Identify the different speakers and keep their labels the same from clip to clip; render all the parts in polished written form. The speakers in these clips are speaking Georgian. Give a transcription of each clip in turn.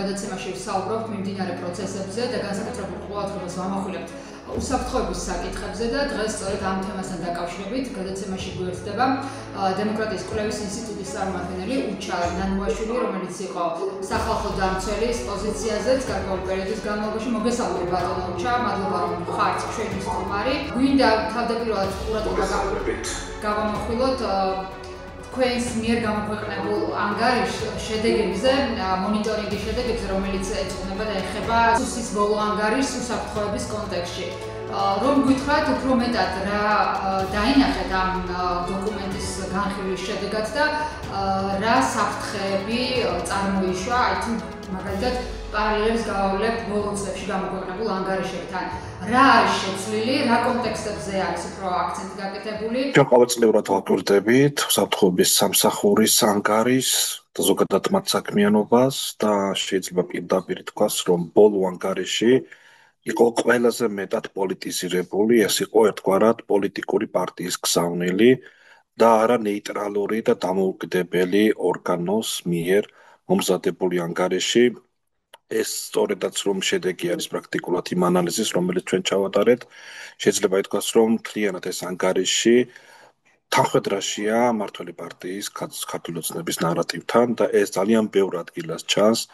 Speaker 1: გადაცემაში ვსაუბრობთ მიმდინარე პროცესებზე და განსაკუთრებულ ყურადღებას ვამახვილებთ უსაფრთხოების საკითხებზე და დღეს სწორედ ამ თემასთან დაკავშირებით გადაცემაში გვერდება დემოკრატიის კვლევის ინსტიტუტის წარმომადგენელი უჩა ნანუაშვილი, რომელიც იყო სახალხო დამცველის პოზიციაზეც გარკვეული პერიოდის განმავლობაში. მოგესალმებით ბატონო უჩა, მადლობა რომ ხართ ჩვენი სტუმარი. გვინდა თავდაპირველად ყურადღება გავამახვილოთ თქვენს მიერ გამოქვეყნებულ ანგარიშის შედეგებზე, მონიტორინგის შედეგებზე, რომელიც ეძღვნება და ეხება სუსის ბოლო ანგარიშს უსაფრთხოების კონტექსტში. რომ გითხრათ უფრო მეტად რა დაინახეთ ამ დოკუმენტის განხილვის შედეგად და რა საფრთხეები წარმოიშვა, აი თუ მაგალითად პარალელებს გავავლებთ ბოლო წლებში გამოქვეყნებულ ანგარიშებთან. რა არის შეცვლილი, რა კონტექსტებზე არის უფრო აქცენტი გაკეთებული?
Speaker 2: ჩვენ ყოველწლიურად ვაკვირდებით უსაფრთხოების სამსახურის ანგარიშს და ზოგადად მათ საქმიანობას და შეიძლება პირდაპირ თქვას, რომ ბოლო ანგარიში იყო ყველაზე მეტად პოლიტიზირებული, ეს იყო ერთგვარად პოლიტიკური პარტიის გზავნილი და არა ნეიტრალური და დამოუკიდებელი ორგანოს მიერ მომზადებული ანგარიში. ეს სწორედაც რომ შედეგი არის პრაქტიკულად იმ ანალიზის, რომელიც ჩვენ ჩავატარეთ, შეიძლება ითქვას, რომ მთლიანად ეს ანგარიში თანხმედრაშია მმართველი პარტიის ქართული ოცნების ნარატივთან და ეს ძალიან ბევრ ადგილას ჩანს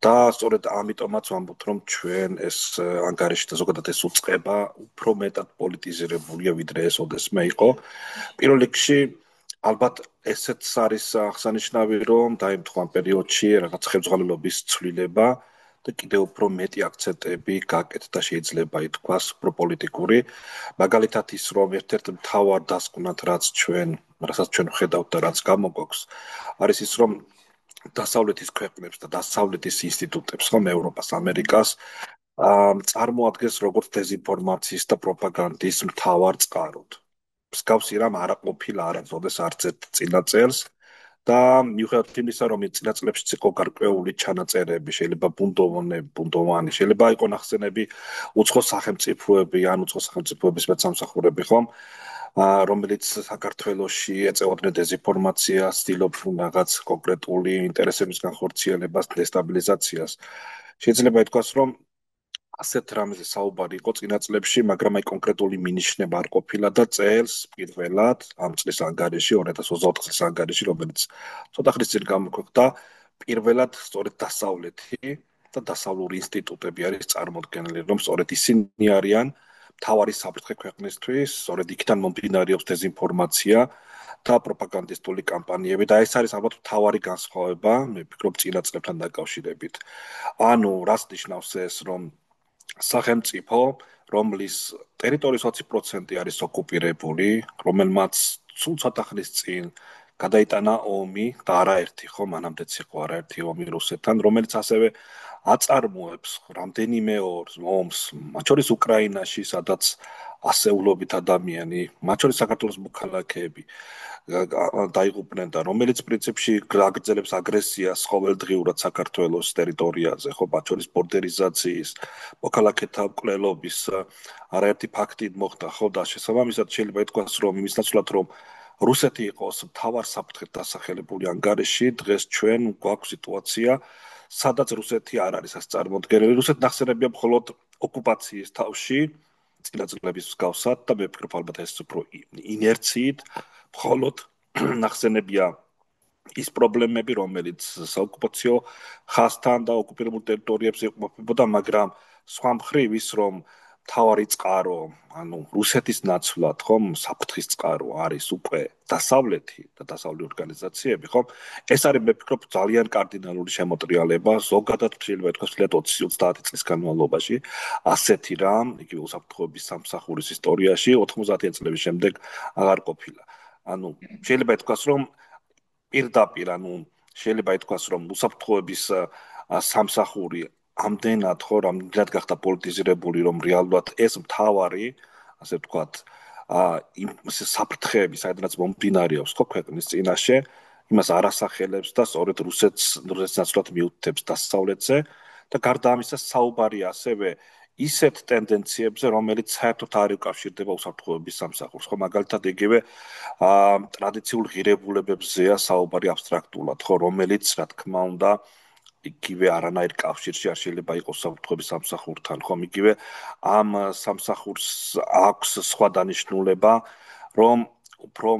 Speaker 2: და სწორედ ამიტომაც ვამბობთ, რომ ჩვენ ეს ანგარიში და ზოგადად ეს უწყება უფრო მეტად პოლიტიზირებულია, ვიდრე ეს ოდესმე იყო. პირველ რიგში ალბათ ესეც არის აღსანიშნავი, რომ დაემთხვა ამ პერიოდში რაღაც ხელმძღვანელობის ცვლილება და კიდევ უფრო მეტი აქცენტები გაკეთდა, შეიძლება ითქვას, პროპოლიტიკური. მაგალითად ის, რომ ერთ-ერთ მთავარ დასკვნად, რასაც ჩვენ ვხედავთ და რაც გამოგვაქვს, არის ის, რომ დასავლეთის ქვეყნებს და დასავლეთის ინსტიტუტებს, ხომ ევროპას, ამერიკას წარმოადგენს როგორც დეზინფორმაციის და პროპაგანდის მთავარ წყაროდ. მსგავსი რამ არ ყოფილა არასოდეს არც ერთ წინა წელს და მიუხედავად იმისა, რომ წინა წლებშიც იყო გარკვეული ჩანაწერები, შეიძლება ბუნდოვანი, შეიძლება იყო ნახსენები უცხო სახელმწიფოები ან უცხო სახელმწიფოების მეცამსახურები, ხომ, რომელიც საქართველოში ეწეოდნენ დეზინფორმაციას, ცდილობდნენ რაღაც კონკრეტული ინტერესების განხორციელებას, დესტაბილიზაციას. შეიძლება ითქვას, რომ ასეთ რამეზე საუბარი იყო წინა წლებში, მაგრამ აი კონკრეტული მინიშნება არ ყოფილა და წელს პირველად ამ წლის ანგარიში, 2024 წლის ანგარიში, რომელიც ცოტა ხნის წინ გამოქვეყნდა, პირველად სწორედ დასავლეთი და დასავლური ინსტიტუტები არის წარმოდგენილი, რომ სწორედ ისინი არიან მთავარი საფრთხე ქვეყნისთვის, სწორედ იქიდან მომდინარეობს დეზინფორმაცია და პროპაგანდისტული კამპანიები და ეს არის ალბათ მთავარი განსხვავება, მე ვფიქრობ წინა წლებთან დაკავშირებით. ანუ რას ნიშნავს ეს, რომ სახელმწიფო, რომლის ტერიტორიის 20% არის ოკუპირებული, რომელმაც სულ ცოტა ხნის წინ გადაიტანა ომი და არაერთი ხო, მანამდეც იყო არაერთი ომი რუსეთთან, რომელიც ასევე აწარმოებს რამდენიმე ომს, მათ შორის უკრაინაში, სადაც ასეულობით ადამიანი, მათ შორის საქართველოს მოქალაქეები დაიღუპნენ და რომელიც პრინციპში აგრძელებს აგრესიას ყოველდღიურად საქართველოს ტერიტორიაზე, ხო, მათ შორის ბორდერიზაციის, მოქალაქეთა მკვლელობის არაერთი ფაქტი მოხდა, ხო, და შესაბამისად შეიძლება ითქვას, რომ იმის ნაცვლად, რომ რუსეთი იყოს მთავარ საფრთხედ დასახელებული ანგარიში, დღეს ჩვენ გვაქვს სიტუაცია, სადაც რუსეთი არ არის ასე წარმოდგენილი. რუსეთი ნახსენებია მხოლოდ ოკუპაციის თავში, წინა წლების მსგავსად და მე ვფიქრობ, ალბათ ეს უფრო ინერციით, მხოლოდ ნახსენებია ის პრობლემები, რომელიც საოკუპაციო ხაზთან და ოკუპირებულ ტერიტორიებზე იმყოფებოდა, მაგრამ სხვა მხრივ ის, რომ მთავარი წყარო, ანუ რუსეთის ნაცვლად, ხომ, საფრთხის წყარო არის უკვე დასავლეთი და დასავლური ორგანიზაციები, ხომ? ეს არის, მე ვფიქრობ, ძალიან კარდინალური შემოტრიალება, ზოგადად შეიძლება ითქვას 20-30 წლის განმავლობაში, ასეთი რამ, იგივე უსაფრთხოების სამსახურის ისტორიაში 90-იან წლების შემდეგ აღარ ყოფილა. ანუ შეიძლება ითქვას, რომ პირდაპირ, შეიძლება ითქვას, რომ უსაფრთხოების სამსახური ამდენად გახდა პოლიტიზირებული, რომ რეალურად ეს მთავარი, ასე ვთქვათ, საფრთხეები, საიდანაც მომდინარეობს ხო ქვეყნის წინაშე, იმას არასახელებს და სწორედ რუსეთს ნაცვლად მიუთითებს დასავლეთზე და გარდა ამისა საუბარი ასევე ისეთ ტენდენციებზე, რომელიც საერთოდ არ უკავშირდება უსაფრთხოების სამსახურს, ხო, მაგალითად იგივე ტრადიციულ ღირებულებებზეა საუბარი აბსტრაქტულად, ხო, რომელიც, რა თქმა უნდა, იგივე არანაირ კავშირში არ შეიძლება იყოს საფრთხების სამსახურთან, ხომ? იგივე ამ სამსახურს აქვს სხვა დანიშნულება, რომ უფრო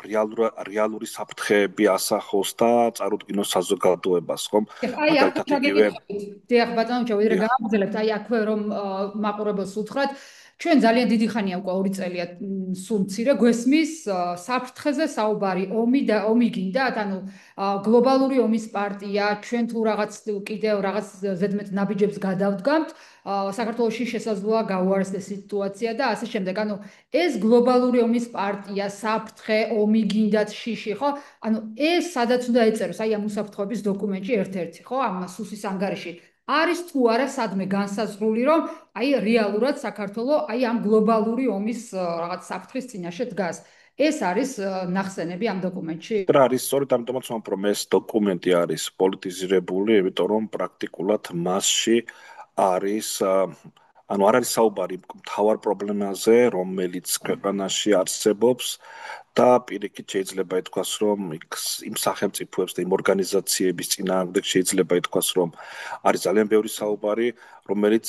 Speaker 2: რეალური საფრთხეები ასახოს და წარუდგინოს საზოგადოებას, ხომ?
Speaker 1: აი აქ
Speaker 2: მაგალითად
Speaker 1: რა
Speaker 2: იგივე
Speaker 1: გეკითხებით? დიახ, ბატონო, ვიდრე გავაგრძელებთ, აი აქვე რომ მაყურებელს უთხრათ, ჩვენ ძალიან დიდი ხანია უკვე 2 წელია სულ მცირე გვესმის საფრთხეზე საუბარი, ომი გინდათ, ანუ გლობალური ომის პარტია, ჩვენ თუ რაღაც კიდევ რაღაც ზედმეტ ნაბიჯებს გადავდგამთ, საქართველოში შესაძლოა გაუარესდეს სიტუაცია და ასე შემდეგ. ანუ ეს გლობალური ომის პარტია, საფრთხე, ომი გინდათ შიში, ხო? ანუ ეს სადაც უნდა ეწეროს, აი ამ უსაფრთხოების დოკუმენტში ერთ-ერთი, ხო? ამ სუსის ანგარიში. არის თუ არა სადმე განსაზღვრული, რომ აი რეალურად საქართველო აი ამ გლობალური ომის რაღაც საფრთხის წინაშე დგას. ეს არის ნახსენები ამ დოკუმენტში?
Speaker 2: რა არის სწორედ ამიტომაც ვამბობ, რომ ეს დოკუმენტი არის პოლიტიზირებული, იმიტომ რომ პრაქტიკულად მასში არის ანუ არ არის საუბარი მთავარ პრობლემაზე, რომელიც ქვეყანაში არსებობს და პირიქით შეიძლება ითქვას, რომ იმ სახელმწიფოებს და იმ ორგანიზაციების წინააღმდეგ შეიძლება ითქვას, რომ არის ძალიან ბევრი საუბარი, რომელიც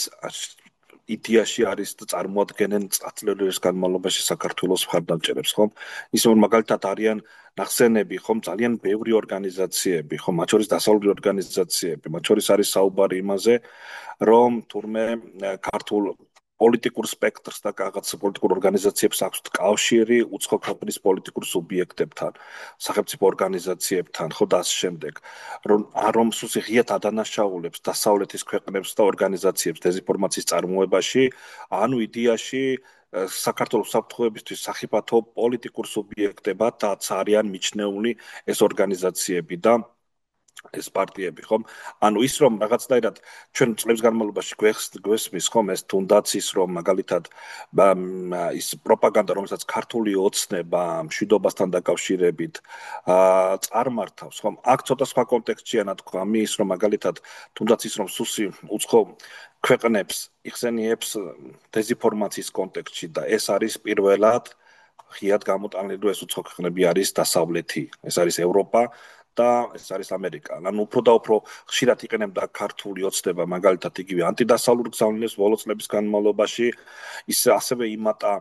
Speaker 2: იდეაში არის და წარმოადგენენ წაწლების განმავლობაში საქართველოს მხარდამჭერებს, ხომ? ისე რომ მაგალითად არიან ნახსენები, ხომ, ძალიან ბევრი ორგანიზაციები, ხომ, მათ შორის დასავლური ორგანიზაციები, მათ შორის არის საუბარი იმაზე, რომ თურმე ქართულ პოლიტიკურ სპექტრს და რაღაც პოლიტიკურ ორგანიზაციებს აქვს კავშირი უცხო ქვეყნის პოლიტიკურ სუბიექტებთან, სახელმწიფო ორგანიზაციებთან, ხო და ასე შემდეგ. რომ სუსი ღიად ადანაშაულებს დასავლეთის ქვეყნებს და ორგანიზაციებს დეзинფორმაციის წარმოებაში, ანუ იდეაში საქართველოს საფრთხეებისთვის სახიფათო პოლიტიკურ სუბიექტებად არიან მიჩნეული ეს ორგანიზაციები და ეს პარტიები, ხომ? ანუ ის რომ რაღაცნაირად ჩვენ წლების განმავლობაში გვესმის, ხომ, ეს თუნდაც ის რომ მაგალითად ის პროპაგანდა, რომელსაც ქართული ოცნება მშვიდობასთან დაკავშირებით წარმართავს, ხომ? აქ ცოტა სხვა კონტექსტშია ნათქვამი ის რომ მაგალითად თუნდაც ის რომ სუსი უცხო ქვეყნებს იხსენიებს დეзинფორმაციის კონტექსტში და ეს არის პირველად ღიად გამოტანილი, რომ ეს უცხო ქვეყნები არის დასავლეთი, ეს არის ევროპა და ეს არის ამერიკა. ანუ უფრო და უფრო ხშირად იყენებდა ქართული ოცნება მაგალითად იგივე ანტიდასავლურ გზავნილებს ბოლო წლების განმავლობაში, ის ასევე იმატა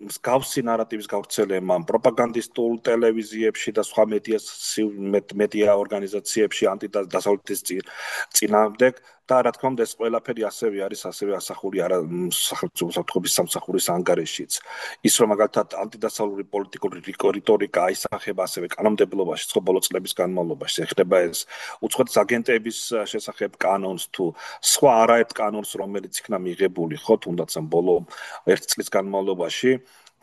Speaker 2: მსგავსი ნარატივის გავრცელებამ პროპაგანდისტულ ტელევიზიებში და სხვა მედია ორგანიზაციებში ანტიდასავლეთის წინააღმდეგ და რა თქმა უნდა ეს ყველაფერი ასევე არის ასახული სახელმწიფო საფრთხების სამსახურის ანგარიშიც. ის რომ მაგალითად ანტიდასავლური პოლიტიკური რიტორიკა აისახება ასევე კანონმდებლობაში ხო ბოლო წლების განმავლობაში. ეხება ეს უცხოეთის აგენტების შესახებ კანონს თუ სხვა არაერთ კანონს, რომელიც იქნა მიღებული ხო თუნდაც ამ ბოლო 1 წლის განმავლობაში.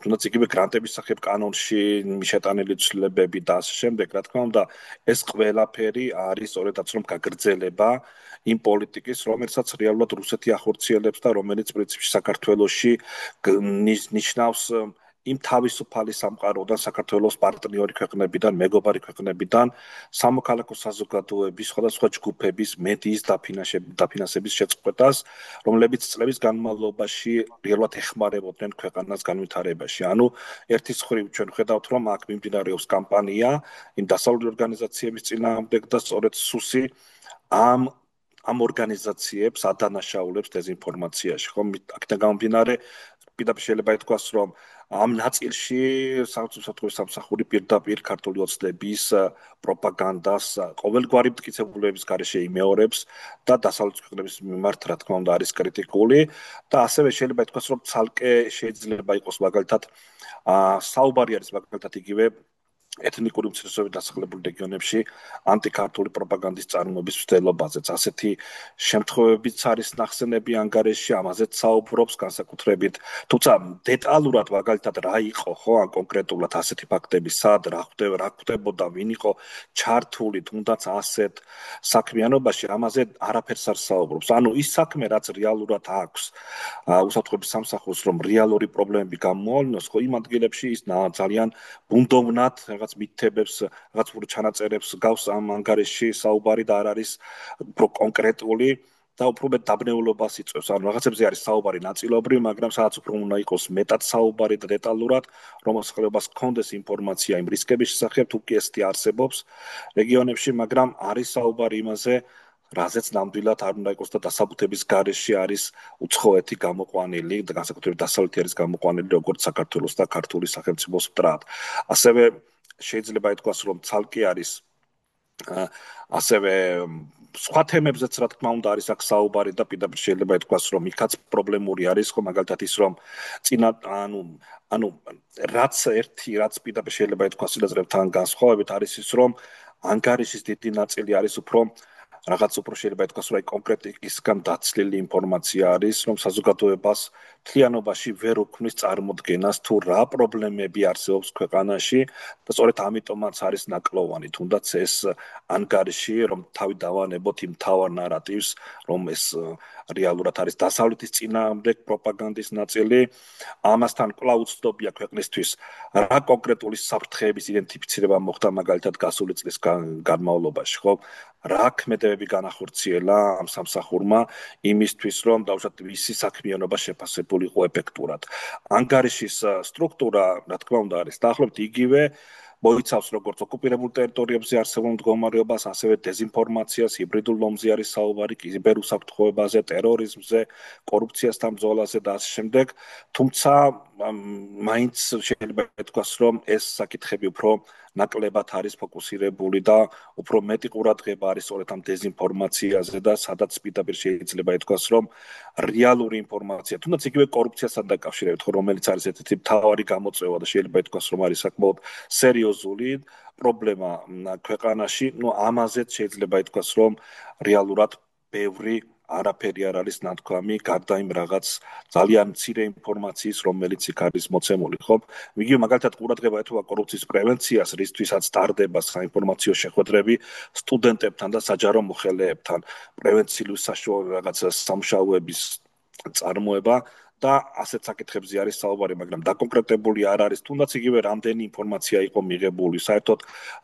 Speaker 2: თუნდაც იგივე გრანტების სახებ კანონში შეტანილი ცვლილებები და ასე შემდეგ, რა თქმა უნდა, ეს ყველაფერი არის სწორედაც რომ გაგრძელება იმ პოლიტიკის, რომელსაც რეალურად რუსეთი ახორციელებს და რომელიც პრინციპში საქართველოში ნიშნავს იმ თავისუფალი სამყაროდან საქართველოს პარტნიორი ქვეყნებიდან, მეგობარი ქვეყნებიდან, სამოქალაქო საზოგადოების, სხვადასხვა ჯგუფების მედიის დაფინანსების შეწყვეტას, რომლებიც წლების განმავლობაში რეალურად ეხმარებოდნენ ქვეყანას განვითარებაში. ანუ ერთის მხრივ ჩვენ ხედავთ, რომ აქ მიმდინარეობს კამპანია იმ დასავლური ორგანიზაციების წინააღმდეგ და სწორედ სუსი ამ ორგანიზაციებს ადანაშაულებს დეзинფორმაციაში, ხომ? აქედან გამომდინარე, პირდაპირ შეიძლება ითქვას, რომ ამ ნაწილში სახელმწიფო სამსახური პირდაპირ ქართული ოცნების პროპაგანდას ყოველგვარი მტკიცებულებების გარეშე იმეორებს და დასავლეთის ქვეყნების მიმართ, რა თქმა უნდა, არის კრიტიკული და ასევე შეიძლება ითქვას, რომ ცალკე შეიძლება იყოს მაგალითად საუბარი არის მაგალითად იგივე ეთნიკური უმცირესობებით დასახლებულ რეგიონებში ანტიქართული პროპაგანდის წარმოების მცდელობაზეც. ასეთი შემთხვევებიც არის ნახსენები ანგარიშში, ამაზეც საუბრობს განსაკუთრებით, თუმცა დეტალურად მაგალითად რა იყო, ხო, ან კონკრეტულად ასეთი ფაქტები, სად რა ხდებოდა, ვინ იყო ჩართული, თუნდაც ასეთ საქმიანობაში, ამაზე არაფერს არ საუბრობს. ანუ ის საქმე, რაც რეალურად აქვს უსაფრთხოების სამსახურს, რომ რეალური პრობლემები გამოავლინოს, ხო, იმ ადგილებში ის ძალიან ბუნდოვნად რაღაც მითებებს, რაღაც ჩანაწერებს გავს ამ ანგარიშში საუბარი და არ არის უფრო კონკრეტული და უფრო მეტ დაბნეულობას იწვევს. ანუ რაღაცებზე არის საუბარი ნაწილობრივ, მაგრამ სადაც უფრო უნდა იყოს მეტად საუბარი და დეტალურად, რომ მოსახლეობას ჰქონდეს ინფორმაცია იმ რისკების შესახებ, თუ კი ესეთი არსებობს რეგიონებში, მაგრამ არის საუბარი იმაზე, რაზეც ნამდვილად არ უნდა იყოს და დასაბუთების გარეშე არის უცხოეთი გამოყვანილი და განსაკუთრებით დასავლეთი არის გამოყვანილი როგორც საქართველოს და ქართული სახელმწიფოს მტრად. ასევე შეიძლება ითქვას, რომ ცალკე არის ასევე სხვა თემებზეც რა თქმა უნდა არის აქ საუბარი და პირდაპირ შეიძლება ითქვას, რომ იქაც პრობლემური არის, ხო მაგალითად ის რომ წინა ანუ რაც პირდაპირ შეიძლება ითქვას სილაზრებთან განსხვავებით არის ის, რომ ანგარიშის დიდი ნაწილი არის უფრო რაღაც უფრო შეიძლება ითქვას, რომ კონკრეტი ისგან დაცლილი ინფორმაცია არის, რომ საზოგადოებას მთლიანობაში ვერ უქმნის წარმოდგენას თუ რა პრობლემები არსებობს ქვეყანაში და სწორედ ამიტომაც არის ნაკლოვანი, თუნდაც ეს ანგარიში, რომ თავი დავანებოთ იმ თავარ ნარატივს, რომ ეს რეალურად არის დასავლეთის წინააღმდეგ პროპაგანდის ნაწილი, ამასთან კვლავ უცნობია ქვეყნისთვის რა კონკრეტული საფრთხეების იდენტიფიცირება მოხდა მაგალითად გასული წლის განმავლობაში, ხო? რა ქმედებები განახორციელა ამ სამსახურმა იმისთვის, რომ დავუშვათ მისი საქმიანობა შეფასებული იყო ეფექტურად. ანგარიშის სტრუქტურა, რა თქმა უნდა, არის დაახლოებით იგივე, მოიცავს როგორც ოკუპირებულ ტერიტორიებზე არსებულ მდგომარეობას, ასევე დეზინფორმაციას, ჰიბრიდულ ომზე არის საუბარი, კიბერუსაფრთხოებაზე, ტერორიზმზე, კორუფციასთან ბრძოლაზე და ასე შემდეგ. თუმცა მაინც შეიძლება ითქვას, რომ ეს საკითხები უფრო ნაკლებად არის ფოკუსირებული და უფრო მეტი ყურადღება არის სწორედ ამ დეზინფორმაციაზე და სადაც პირდაპირ შეიძლება ითქვას, რომ რეალური ინფორმაცია, თუნდაც იგივე კორუფციასთან დაკავშირებით, ხო, რომელიც არის ერთ-ერთი მთავარი გამოწვევა და შეიძლება ითქვას, რომ არის საკმაოდ სერიოზული პრობლემა ქვეყანაში, ამაზეც შეიძლება ითქვას, რომ რეალურად ბევრი არაფერი არ არის ნათქვამი, გარდა იმ რაღაც ძალიან მცირე ინფორმაციის, რომელიც იქ არის მოცემული, ხო? იგივე მაგალითად ყურადღება ეთმობა კორუფციის პრევენციას, რისთვისაც ტარდება საინფორმაციო შეხვედრები სტუდენტებთან და საჯარო მოხელეებთან, პრევენციული საშუალო რაღაც სამუშაოების წარმოება და ასეთ საკითხებზე არის საუბარი, მაგრამ დაკონკრეტებული არ არის, თუნდაც იგივე რამდენი ინფორმაცია იყო მიღებული, საერთოდ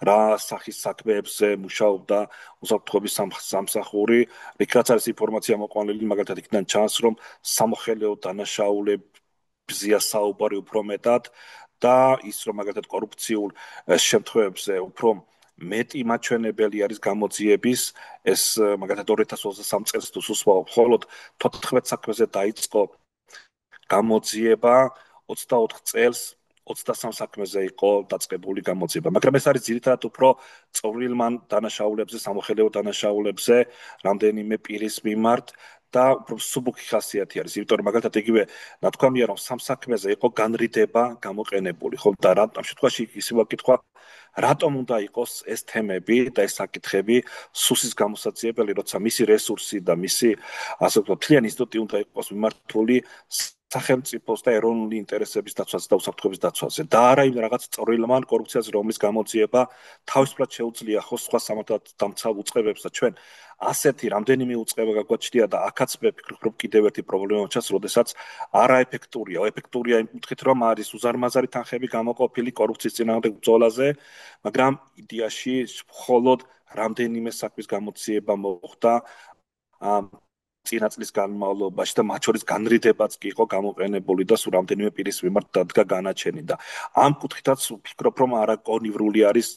Speaker 2: რა სახის საქმეებზე მუშაობდა უსაფრთხოების სამსახური, იქაც არის ინფორმაცია მოყვანილი, მაგალითად იქიდან ჩანს, რომ სამოხელეო დანაშაულებზეა საუბარი უფრო მეტად და ის რომ მაგალითად კორუფციულ შემთხვევებზე უფრო მეტი მაჩვენებელი არის გამოძიების, ეს მაგალითად 2023 წელს თუ სულ მხოლოდ 14 საქმეზე დაიწყო გამოძიება, 24 წელს 23 საქმეზე იყო დაწყებული გამოძიება, მაგრამ ეს არის ძირითადად უფრო წვრილმან დანაშაულებზე, სამოხელეო დანაშაულებზე, რამდენიმე პირის მიმართ და უფრო მსუბუქი ხასიათი არის, იმიტომ რომ მაგალითად იგივე ნათქვამია, რომ სამ საქმეზე იყო განრიდება გამოყენებული, ხო და ამ შემთხვევაში ისევ ვაკითხვა, რატომ უნდა იყოს ეს თემები და ეს საკითხები სუსის გამოსაძიებელი, როცა მისი რესურსი და მისი ასე ვთქვათ, მთლიანი ინსტიტუტი უნდა იყოს მიმართული სახელმწიფოს და ეროვნული ინტერესების დაცვაზე და უსაფრთხოების დაცვაზე და არა იმ რაღაც წვრილმან კორუფციაზე, რომლის გამოძიება თავისუფლად შეუძლია ხო სხვა სამართალდამცავ უწყებებს და ჩვენ ასეთი რამდენიმე უწყება გაგვაჩნია და აქაც მე ვფიქრობ, რომ კიდევ ერთი პრობლემა ჩანს, როდესაც არაეფექტურია. ეფექტურია იმ კუთხით, რომ არის უზარმაზარი თანხები გამოყოფილი კორუფციის წინააღმდეგ ბრძოლაზე, მაგრამ იდეაში მხოლოდ რამდენიმე საქმის გამოძიება მოხდა წინა წლის განმავლობაში და მათ შორის განრიდებაც კი იყო გამოყენებული და სულ რამდენიმე პირის მიმართ დადგა განაჩენი და ამ კუთხითაც ვფიქრობ, რომ არაკონივრული არის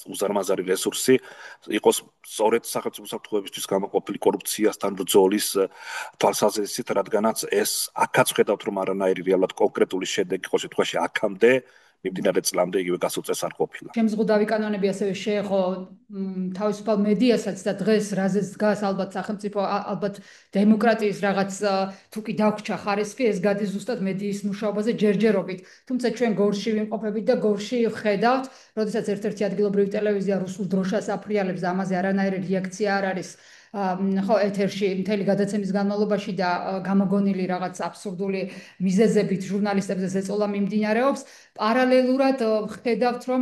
Speaker 2: უზარმაზარი რესურსი იყოს სწორედ სახელმწიფო უსაფრთხოებისთვის გამოყოფილი კორუფციასთან ბრძოლის თვალსაზრისით, რადგანაც ეს აქაც ხედავთ, რომ არანაირი რეალურად კონკრეტული შედეგი ხო შემთხვევაში აქამდე მიმდინარე წლამდე იგივე გასულ წელს არ ყოფილა.
Speaker 1: შემზღუდავი კანონები ასევე შეეხო თავისუფალ მედიასაც და დღეს რაზეც დგას ალბათ სახელმწიფო, ალბათ დემოკრატიის რაღაც თუ კი დაგვრჩა ხარისხი, ეს გადის ზუსტად მედიის მუშაობაზე ჯერჯერობით. თუმცა ჩვენ გორში ვიმყოფებით და გორში ვხედავთ, როდესაც ერთ-ერთი ადგილობრივი ტელევიზია რუსულ დროშას აფრიალებს და ამაზე არანაირი რეაქცია არ არის. ხო, ეთერში მთელი გადაცემის განმავლობაში და გამოგონილი რაღაც აბსურდული მიზეზებით ჟურნალისტებზე ზეწოლა მიმდინარეობს. პარალელურად ხედავთ, რომ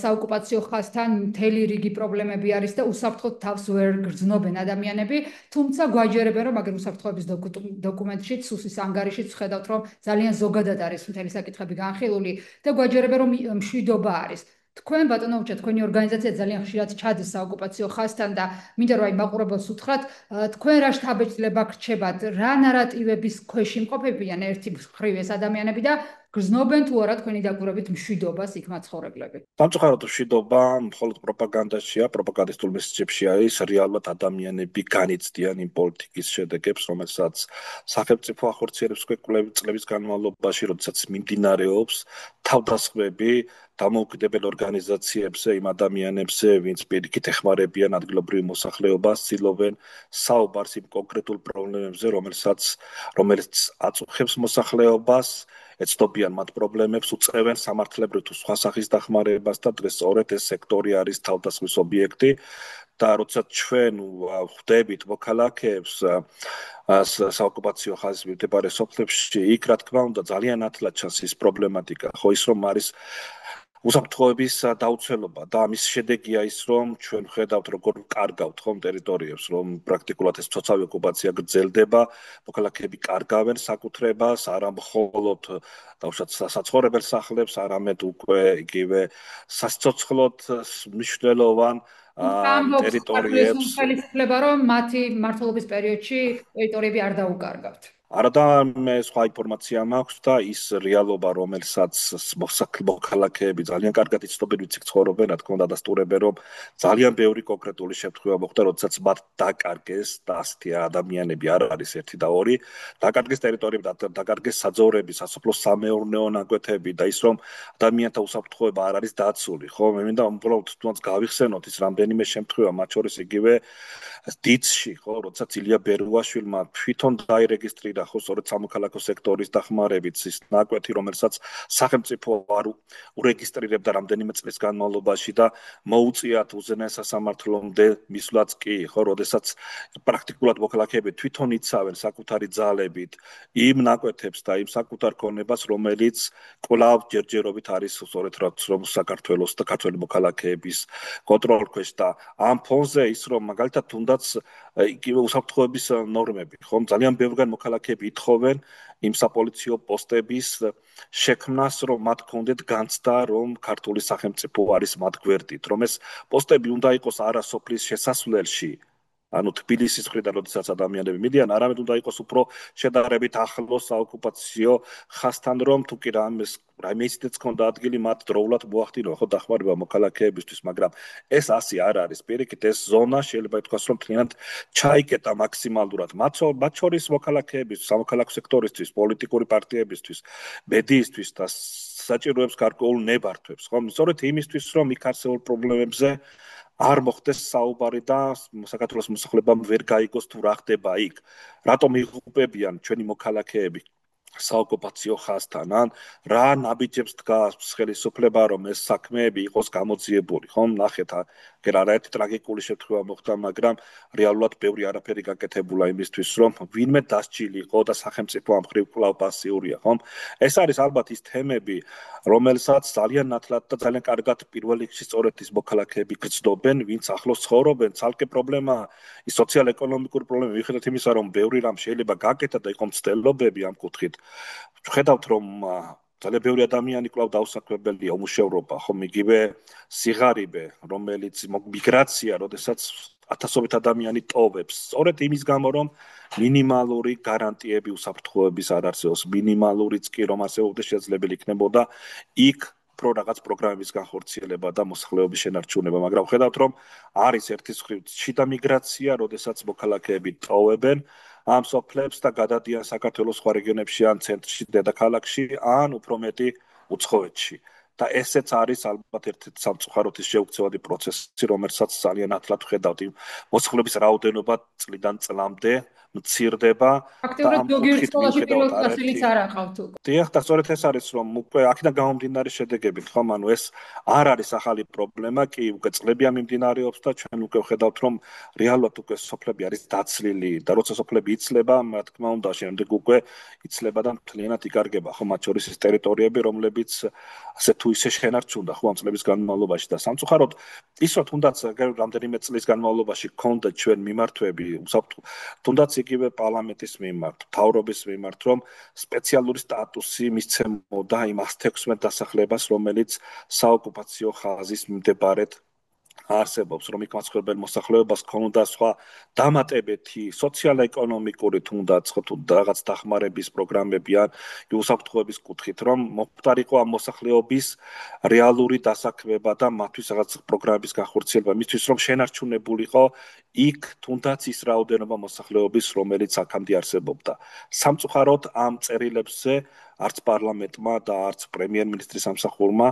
Speaker 1: საოკუპაციო ხაზთან მთელი რიგი პრობლემები არის და უსაფრთხოდ თავს ვერ გრძნობენ ადამიანები, თუმცა გვაჯერებენ, რომ აგერ უსაფრთხოების დოკუმენტშიც, სუსის ანგარიშიც ხედავთ, რომ ძალიან ზოგადად არის მთელი საკითხები განხილული და გვაჯერებენ, რომ მშვიდობა არის. თქვენ ბატონო უჩა, თქვენი ორგანიზაცია ძალიან ხშირად ჩადის საოკუპაციო ხაზთან და მინდა რომ მაყურებელს უთხრათ, თქვენ რა შთაბეჭდილება გრჩებათ, რა ნარატივების ქვეშ იმყოფებიან ერთი მხრივ ეს ადამიანები და გრძნობენ თუ არა თქვენი დაკვირვებით მშვიდობას იქ მაცხოვრებლები?
Speaker 2: სამწუხაროდ მშვიდობა მხოლოდ პროპაგანდაშია, პროპაგანდისტულ მესეჯებში არის, რეალურად ადამიანები განიცდიან იმ პოლიტიკის შედეგებს, რომელსაც სახელმწიფო ახორციელებს წლების განმავლობაში, როდესაც მიმდინარეობს თავდასხმები დამოუკიდებელ ორგანიზაციებზე, იმ ადამიანებზე, ვინც პირიქით ეხმარებიან ადგილობრივ მოსახლეობას, ცდილობენ საუბარს იმ კონკრეტულ პრობლემებზე, რომელიც აწუხებს მოსახლეობას, ეცნობიან მათ პრობლემებს, უწევენ სამართლებრივ თუ სხვა სახის დახმარებას და დღეს სწორედ ეს სექტორი არის თავდასხმის ობიექტი და როდესაც ჩვენ ხვდებით მოქალაქეებს საოკუპაციო ხაზის მიმდებარე სოფლებში, იქ რა თქმა უნდა ძალიან ნათლად ჩანს ის პრობლემატიკა, ხო ის რომ არის უსაფრთხოების დაუცველობა და ამის შედეგია ის, რომ ჩვენ ხედავთ, როგორ კარგავთ ხომ ტერიტორიებს, რომ პრაქტიკულად ეს ცოცხალი ოკუპაცია გრძელდება, მოქალაქეები კარგავენ საკუთრებას, არა მხოლოდ დავუშვათ საცხოვრებელ სახლებს, არამედ უკვე იგივე სასიცოცხლოდ მნიშვნელოვან ტერიტორიებს.
Speaker 1: ხელისუფლება რომ მათი მმართველობის პერიოდში ტერიტორიები არ დაუკარგავთ.
Speaker 2: არადა მე სხვა ინფორმაცია მაქვს და ის რეალობა, რომელსაც მოქალაქეები ძალიან კარგად იცნობენ, ვინც ცხოვრობენ, რა თქმა უნდა, დადასტურებენ, რომ ძალიან ბევრი კონკრეტული შემთხვევა მოხდა, როდესაც მათ დაკარგეს და ასეთი ადამიანები არ არის ერთი და ორი, დაკარგეს ტერიტორიები, დაკარგეს საძოვრები, სასოფლო-სამეურნეო ნაკვეთები და ის რომ ადამიანთა უსაფრთხოება არ არის დაცული, ხო? მე მინდა უბრალოდ თუნდაც გავიხსენოთ ის რამდენიმე შემთხვევა, მათ შორის იგივე დიცში, ხო, როდესაც ილია ბერუაშვილმა თვითონ დაირეგისტრირა ხო სწორედ სამოქალაქო სექტორის დახმარებით ის ნაკვეთი, რომელსაც სახელმწიფო არ ურეგისტრირებდა რამდენიმე წლის განმავლობაში და მოუწიათ უზენაეს სასამართლომდე მისვლაც კი, ხო, როდესაც პრაქტიკულად მოქალაქეები თვითონ იცავენ საკუთარი ძალებით იმ ნაკვეთებს და იმ საკუთარ ქონებას, რომელიც კვლავ ჯერჯერობით არის სწორედ რომ საქართველოს და ქართველი მოქალაქეების კონტროლქვეშ და ამ ფონზე ის რომ მაგალითად თუნდაც იგივე უსაფრთხოების ნორმები, ხომ ძალიან ბევრგან მოქალაქეები ითხოვენ იმ საპოლიციო პოსტების შექმნას, რომ მათ კონდეთ განცდა, რომ ქართული სახელმწიფო არის მათ გვერდით, რომ ეს პოსტები უნდა იყოს არა სოფლის შესასვლელში, ანუ თბილისის მხრიდან, როდესაც ადამიანები მიდიან, არამედ უნდა იყოს უფრო შედარებით ახლოს საოკუპაციო ხაზთან, რომ თუ კი რაიმე ისიც ქონდა ადგილი, მათ დროულად მოახდინო ხო დახმარება მოქალაქეებისთვის, მაგრამ ეს ასე არ არის. პირიქით, ეს ზონა შეიძლება ითქვას, რომ მთლიანად ჩაიკეტა მაქსიმალურად. მათ შორის მოქალაქეების, სამოქალაქო სექტორისთვის, პოლიტიკური პარტიებისთვის, მედიისთვის და საჭიროებს გარკვეულ ნებართვებს, ხო? სწორედ იმისთვის, რომ იქ არსებულ პრობლემებზე არ მოხდეს საუბარი და საქართველოს მოსახლეობამ ვერ გაიგოს თუ რა ხდება იქ. რატომ იღუპებიან ჩვენი მოქალაქეები საოკუპაციო ხაზთან, ან რა ნაბიჯებს დგას ხელისუფლება, რომ ეს საქმეები იყოს გამოძიებული, ხომ? ნახეთ, არაერთი ტრაგიკული შემთხვევა მოხდა, მაგრამ რეალურად ბევრი არაფერი გაკეთებულა იმისთვის, რომ ვინმე დასჯილიყო და სახელმწიფო ამ მხრივ კვლავ პასიურია, ხომ? ეს არის ალბათ ის თემები, რომელსაც ძალიან ნათლად და ძალიან კარგად პირველ რიგში სწორედ ის მოქალაქეები გრძნობენ, ვინც ახლოს ცხოვრობენ. ცალკე პრობლემაა ის სოციალ-ეკონომიკური პრობლემა, მიუხედავად იმისა, რომ ბევრი რამ შეიძლება გაკეთა და იყო მცდელობები ამ კუთხით. ვხედავთ, რომ ძალიან ბევრი ადამიანი კვლავ დაუსაქმებელია, უმუშევრობა, ხომ იგივე სიღარიბე, რომელიც მიგრაცია, როდესაც ათასობით ადამიანი ტოვებს. სწორედ იმის გამო, რომ მინიმალური გარანტიები უსაფრთხოების არ არსებობს, მინიმალურიც კი რომ არსებობდეს შესაძლებელი იქნებოდა იქ რაღაც პროგრამების განხორციელება და მოსახლეობის შენარჩუნება, მაგრამ ხედავთ, რომ არის ერთის მხრივ შიდა მიგრაცია, როდესაც მოქალაქეები ტოვებენ ამ სოფლებს და გადადიან საქართველოს სხვა რეგიონებში ან ცენტრში, დედაქალაქში, ან უფრო მეტი უცხოეთში. და ესეც არის ალბათ ერთ-ერთი სამწუხაროდ ის შეუქცევადი პროცესი, რომელსაც ძალიან ნათლად ხედავთ იმ მოსახლეობის რაოდენობა წლიდან წლამდე მცირდება
Speaker 1: და ამ კუთხით მიუხედავად არ აყავთ უკვე.
Speaker 2: დიახ, და სწორედ ეს არის, რომ უკვე აქედან გამომდინარე შედეგები, ხომ, ანუ ეს არ არის ახალი პრობლემა, კი უკვე წლებია მიმდინარეობს და ჩვენ უკვე ხედავთ, რომ რეალურად უკვე სოფლები არის დაცლილი და როცა სოფლები იცლება, რა თქმა უნდა, შემდეგ უკვე იცლება და მთლიანად იკარგება, ხო, მათ შორის ის ტერიტორიები, რომლებიც ასე თუ ისე შენარჩუნდა, ხო, ამ წლების განმავლობაში და სამწუხაროდ ის რომ თუნდაც რამდენიმე წლის განმავლობაში გქონდა ჩვენ მიმართვები, თუნდაც იგივე პარლამენტის მიმართ, მთავრობის მიმართ, რომ სპეციალური სტატუსი მისცემოდა იმ 116 დასახლებას, რომელიც საოკუპაციო ხაზის მიმდებარედ არსებობს, რომ იქ მასწავლებელი მოსახლეობას ქონდა სხვა დამატებითი სოციალურ-ეკონომიკური თუნდაც რაღაც დახმარების პროგრამები ან უსაფრთხოების კუთხით, რომ მოხდარიყო ამ მოსახლეობის რეალური დასაქმება და მათთვის რაღაც პროგრამების განხორციელება, მისთვის რომ შენარჩუნებულიყო იქ თუნდაც ის რაოდენობა მოსახლეობის, რომელიც აქამდე არსებობდა. სამწუხაროდ ამ წერილებზე არც პარლამენტმა და არც პრემიერ-მინისტრის სამსახურმა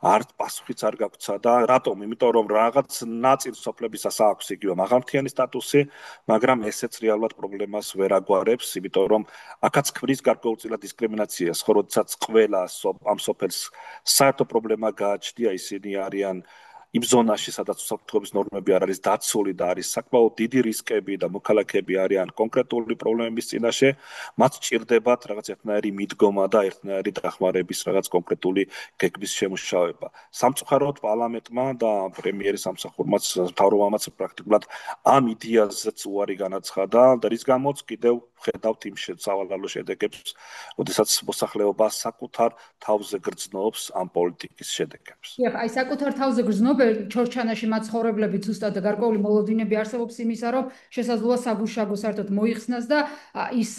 Speaker 2: არც პასუხიც არ გაგვცა და რატომ? იმიტომ რომ რაღაც ნაწილ სოფლებისას აქვს იგივე მაღალმთიანი სტატუსი, მაგრამ ესეც რეალურად პრობლემას ვერ აგვარებს, იმიტომ რომ აქაც ქმნის გარკვეულწილად დისკრიმინაციას, ხო, როდესაც ყველა ამ სოფელს საერთო პრობლემა გააჩნია, ისინი არიან იმ ზონაში, სადაც უსაფრთხოების ნორმები არ არის დაცული და არის საკმაოდ დიდი რისკები და მოქალაქეები არიან კონკრეტული პრობლემების წინაშე, მათ სჭირდებათ რაღაც ერთნაირი მიდგომა და ერთნაირი დახმარების რაღაც კონკრეტული გეგმის შემუშავება. სამწუხაროდ პარლამენტმა და პრემიერის სამსახურმაც მთავრობამაც პრაქტიკულად ამ იდეაზეც უარი განაცხადა და რის გამოც კიდევ ხედავთ იმ სავალალო შედეგებს, როდესაც მოსახლეობა საკუთარ თავზე გრძნობს ამ პოლიტიკის შედეგებს.
Speaker 1: აი საკუთარ თავზე გრძნობენ ჩორჩანაში მაცხოვრებლები ზუსტად და გარკვეული მოლოდინები არსებობს იმისა, რომ შესაძლოა საგუშაგო საერთოდ მოიხსნას და ის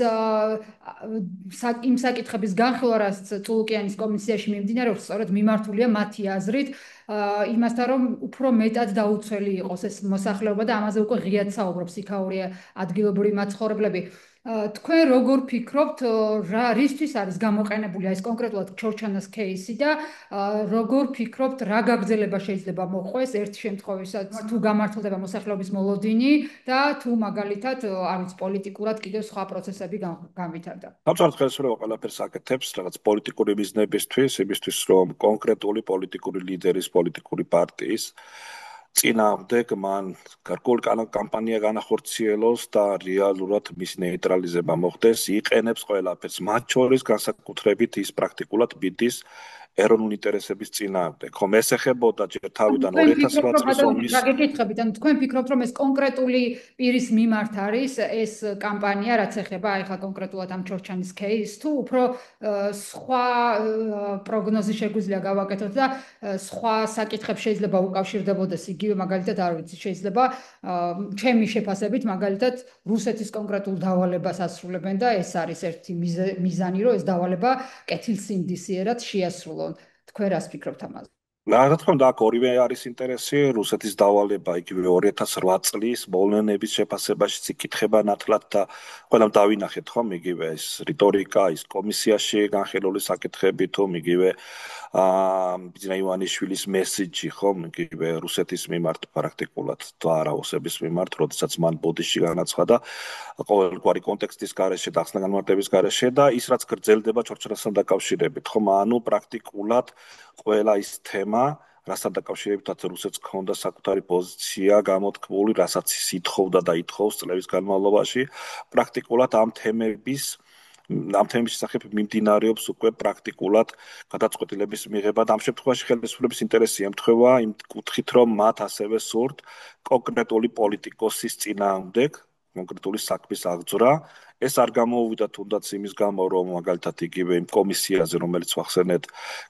Speaker 1: იმ საკითხების განხილვა, რაც წულუკიანის კომისიაში მიმდინარეობს, სწორედ მიმართულია მათი აზრით იმასთან, რომ უფრო მეტად დაუცველი იყოს ეს მოსახლეობა და ამაზე უკვე ღიად საუბრობს იქაური ადგილობრივი მაცხოვრებლები. თქვენ როგორ ფიქრობთ, რისთვის არის გამოყენებული ეს კონკრეტულად ჩორჩანას кейსი და როგორ ფიქრობთ, რა გაგრძელება შეიძლება მოხდეს ერთ შემთხვევაში, თუ გამართლდება მოსახლეობის მოლოდინი და თუ მაგალითად, არ ვიცი, პოლიტიკურად კიდევ სხვა პროცესები განვითარდა.
Speaker 2: სამწუხაროდ ხელისუფლება ყველაფერს აკეთებს რაღაც პოლიტიკური მიზნებისთვის, იმისთვის რომ კონკრეტული პოლიტიკური ლიდერის, პოლიტიკური პარტიის წინააღმდეგ მან გარკვეული კამპანია განახორციელოს და რეალურად მის ნეიტრალიზება მოხდეს, იყენებს ყველაფერს, მათ შორის განსაკუთრებით ის პრაქტიკულად ბიდის ეროვნული ინტერესების წინააღმდეგ. ხომ ეს ეხებოდა ჯერ თავიდან 2008 წლის ომის.
Speaker 1: გაგეკითხებით, ანუ თქვენ ფიქრობთ, რომ ეს კონკრეტული პირის მიმართ არის ეს კამპანია, რაც ეხება ახლა კონკრეტულად ამ ჩორჩანის кейსს, თუ უფრო სხვა პროგნოზი შეგვიძლია გავაკეთოთ და სხვა საკითხებს შეიძლება უკავშირდებოდეს იგივე, მაგალითად, არ ვიცი, შეიძლება ჩემი შეფასებით, მაგალითად, რუსეთის კონკრეტულ დავალებას ასრულებენ და ეს არის ერთი მიზანი, რომ ეს დავალება კეთილსინდისიერად შეასრულონ. თქვენ რას ფიქრობთ ამაზე?
Speaker 2: რა თქმა უნდა, აქ ორივე არის ინტერესი, რუსეთის დავალება იგივე 2008 წლის მოვლენების შეფასებაშიც იკითხება ნათლად და ყველამ დავინახეთ ხომ იგივე ეს რიტორიკა, ის კომისიაში განხილული საკითხები თუ იგივე ბიძინა ივანიშვილის მესიჯი ხომ იგივე რუსეთის მიმართ პრაქტიკულად და არაოსების მიმართ, როდესაც მან ბოდიში განაცხადა ყოველგვარი კონტექსტის გარეშე და ახსნა განმარტების გარეშე და ის რაც გრძელდება ჩორჩანასთან დაკავშირებით ხომ ანუ პრაქტიკულად ყველა ის თემა რასთან დაკავშირებითაც რუსეთს ჰქონდა საკუთარი პოზიცია გამოთქმული, რასაც ის ითხოვდა და ითხოვს წლების განმავლობაში, პრაქტიკულად ამ თემების შესახებ მიმდინარეობს უკვე პრაქტიკულად გადაწყვეტილების მიღება და ამ შემთხვევაში ხელისუფლების ინტერესი ემთხვევა იმ კუთხით, რომ მათ ასევე სურთ კონკრეტული პოლიტიკოსის წინააღმდეგ კონკრეტული საქმის აღძვრა. ეს არ გამოუვიდა თუნდაც იმის გამო, რომ მაგალითად იგივე იმ კომისიაზე, რომელიც ვახსენეთ,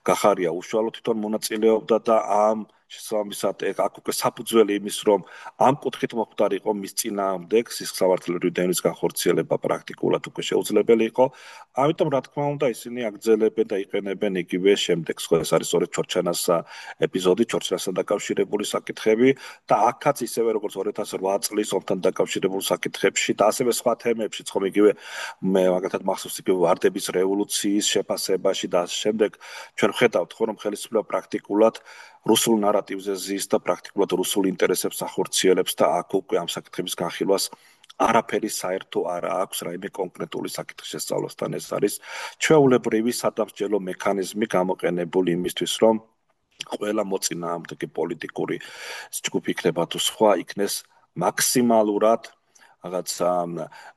Speaker 2: გახარია უშუალოდ თვითონ მონაწილეობდა და ამ შესაბამისად აქ უკვე საფუძველი იმის, რომ ამ კუთხით მოხდარიყო მის წინააღმდეგ სისხლსავართლებრივი დენის განხორციელება პრაქტიკულად უკვე შეუძლებელი იყო. ამიტომ რა თქმა უნდა ისინი აგრძელებენ და იყენებენ იგივე შემდეგს, ხო ეს არის სწორედ ჩორჩანას ეპიზოდი, ჩორჩანასთან დაკავშირებული საკითხები და აქაც ისევე როგორც 2008 წლის ომთან დაკავშირებულ საკითხებში და ასევე სხვა თემებში, ხომ იგივე მე მაგალითად მახსოვს იგივე ვარდების რევოლუციის შეფასებაში და შემდეგ ჩვენ ხედავთ ხო რომ ხელისუფლება პრაქტიკულად რუსულ ნარატივზე ზის და პრაქტიკულად რუსულ ინტერესებს ახორციელებს და აქ უკვე ამ საკითხების განხილვას არაფერი საერთო არ აქვს რაიმე კონკრეტული საკითხის შესწავლასთან. ეს არის ჩვეულებრივი სადამსჯელო მექანიზმი გამოყენებული იმისთვის, რომ ყველა მოწინააღმდეგე პოლიტიკური ჯგუფი იქნება თუ სხვა იქნეს მაქსიმალურად რაღაც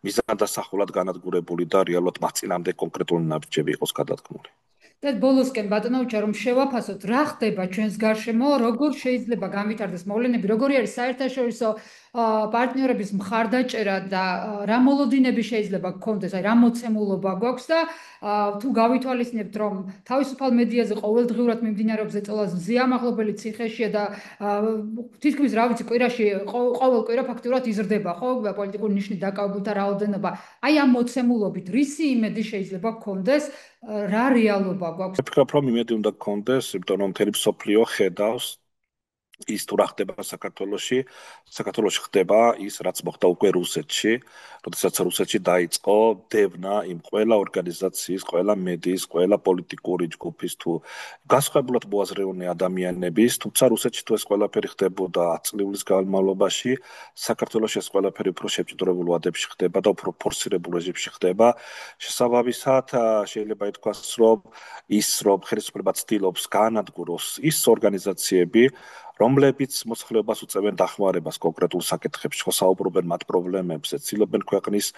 Speaker 2: მიზანდასახულად განადგურებული და რეალურად მათ წინააღმდეგ კონკრეტული ნაბიჯები იყოს გადადგმული.
Speaker 1: და ბოლოსკენ ბატონოუჩა რომ შევაფასოთ რა ხდება ჩვენს გარშემო, როგორ შეიძლება განვითარდეს მოვლენები, როგორი არის საერთაშორისო პარტნიორების მხარდაჭერა და რა მოლოდინები შეიძლება გქონდეს, აი რა მოცემულობა გვაქვს და თუ გავითვალისწინებთ რომ თავისუფალ მედიაზე ყოველდღიურად მიმდინარეობს ეწოლა ზიამაღლობელი ციხეშია და თითქმის რა ვიცი კვირაში ყოველ კვირა ფაქტურად იზრდება ხო პოლიტიკური ნიშნით დაკავებულთა რაოდენობა აი ამ მოცემულობით რისი იმედი შეიძლება გქონდეს რა რეალობა გვაქვს
Speaker 2: ვფიქრობ რომ იმედი უნდა გქონდეს იმიტომ რომ მთელი მსოფლიო ხედავს ის თუ რა ხდება საქართველოში ხდება ის რაც მოხდა უკვე რუსეთში როდესაც რუსეთში დაიწყო დევნა იმ ყველა ორგანიზაციის ყველა მედიის ყველა პოლიტიკური ჯგუფის თუ გასხვავებულად მოაზროვნე ადამიანების თუმცა რუსეთში თუ ეს ყველაფერი ხდებოდა 10 წლის განმავლობაში საქართველოში ეს ყველაფერი უფრო შეჭიდრებულ ვადებში ხდება და უფრო ფორსირებულ რეჟიმში ხდება შესაბამისად შეიძლება ითქვას რომ ხელისუფლება ცდილობს გაანადგუროს ის ორგანიზაციები რომლებიც მოსახლეობას უწევენ დახმარებას კონკრეტულ საკითხებში, ხო საუბრობენ მათ პრობლემებზე, ცდილობენ ქვეყნის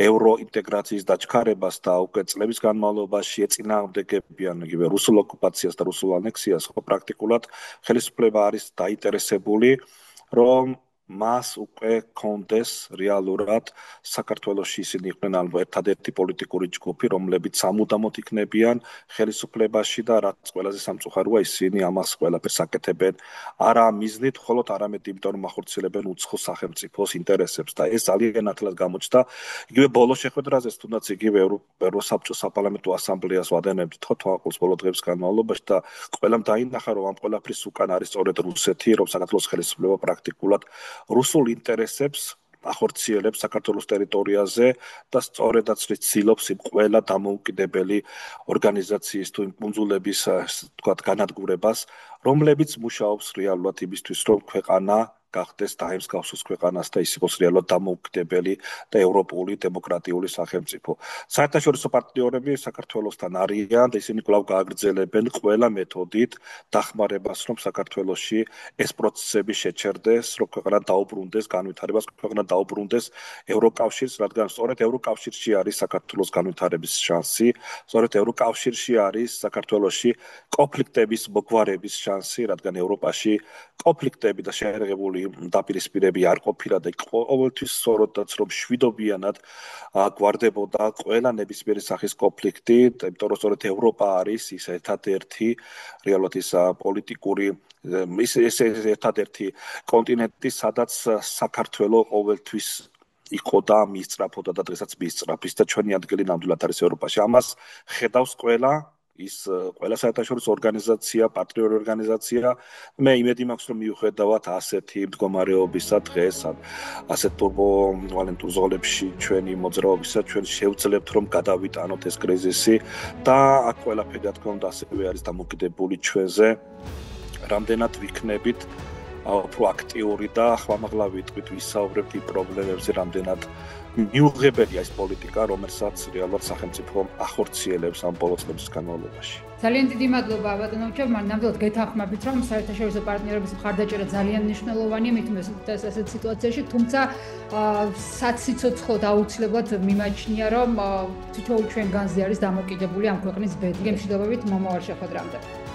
Speaker 2: ევროინტეგრაციის დაჩქარებას და უკვე წლების განმავლობაში ეწინააღმდეგებიან იგივე რუსულ ოკუპაციას და რუსულ ანექსიას, ხო პრაქტიკულად ხელისუფლება არის დაინტერესებული, რომ მას უკვე კონდეს რეალურად საქართველოში ისინი იყვნენ ალბათ ერთადერთი პოლიტიკური ჯგუფი, რომლებიც სამუდამოდ იქნებიან ხელისუფლებაში და რაც ყველაზე სამწუხაროა ისინი ამას ყველაფერს აკეთებენ არა მიზნით, მხოლოდ არამედ იმიტომ რომ ახორციელებენ უცხო სახელმწიფოს ინტერესებს და ეს ძალიან ნათლად გამოჩნდა იგივე ბოლო შეხვედრაზე, თუნდაც იგივე ევროსაბჭოს საპარლამენტო ასამბლეას ვადენებდით ხო თვალყურს ბოლო დღეების განმავლობაში და ყველამ დაინახა რომ ამ ყველაფრის უკან არის სწორედ რუსეთი, რომ საქართველოს ხელისუფლება პრაქტიკულად რუსულ ინტერესებს ახორციელებს საქართველოს ტერიტორიაზე და სწორედაც ცდილობს იმ ყველა დამოუკიდებელი ორგანიზაციის თუ იმ კუნძულების თქვათ განადგურებას, რომლებიც მუშაობს რეალურად იმისთვის, რომ ქვეყანა გახდეს დაემსგავსოს ქვეყანას და ის იყოს რეალურად დამოუკიდებელი და ევროპული დემოკრატიული სახელმწიფო. საერთაშორისო პარტნიორები საქართველოსთან არიან და ისინი კვლავ გააგრძელებენ ყველა მეთოდით დახმარებას, რომ საქართველოში ეს პროცესები შეჩერდეს, რომ ქვეყანა დაუბრუნდეს განვითარებას, ქვეყანა დაუბრუნდეს ევროკავშირს, რადგან სწორედ ევროკავშირში არის საქართველოს განვითარების შანსი, სწორედ ევროკავშირში არის საქართველოში კონფლიქტების მოგვარების შანსი, რადგან ევროპაში კონფლიქტები და შეერაღებული დაპირისპირები არ ყოფილა და ყოველთვის სწორედაც რომ შვიდობიანად გვარდებოდა ყველა ნებისმიერი სახის კონფლიქტი, იმიტომ რომ სწორედ ევროპა არის ის ერთადერთი რეალურად ის პოლიტიკური ეს ერთადერთი კონტინენტი, სადაც საქართველო ყოველთვის იყო და მისწრაფოდა და დღესაც მისწრაფის და ჩვენი ადგილი ნამდვილად არის ევროპაში. ამას ხედავს ყველა საერთაშორისო ორგანიზაცია, პარტნიორი ორგანიზაცია. მე იმედი მაქვს, რომ მიუხედავად ასეთი მდგომარეობისა დღეს, ასეთ ტურბულენტურ ზოლებში ჩვენი მოძრაობისა, ჩვენ შევძლებთ, რომ გადავიტანოთ ეს კრიზისი და აქ ყველაფერი რა თქმა უნდა ასევე არის დამოკიდებული ჩვენზე. რამდენად ვიქნებით უფრო აქტიური და ხმამაღლა ვიტყვით ვისაუბრებთ იმ პრობლემებზე, რამდენად მიუღებელია ეს პოლიტიკა, რომელსაც რეალურად სახელმწიფო ახორციელებს ამ ბოლო წლების განმავლობაში.
Speaker 1: ძალიან დიდი მადლობა ბატონოუჩა, ნამდვილად გეთანხმებით, რომ საერთაშორისო პარტნიორების მხარდაჭერა ძალიან მნიშვნელოვანია მithumetas ასეთ სიტუაციაში, თუმცა საციცოცხლოდ აუცილებლად მიმაჩნია, რომ თითოეულ ჩვენ განზე არის დამოკიდებული ამ ქვეყნის ბედი. მშვიდობებით მომავალ შეხვედრამდე.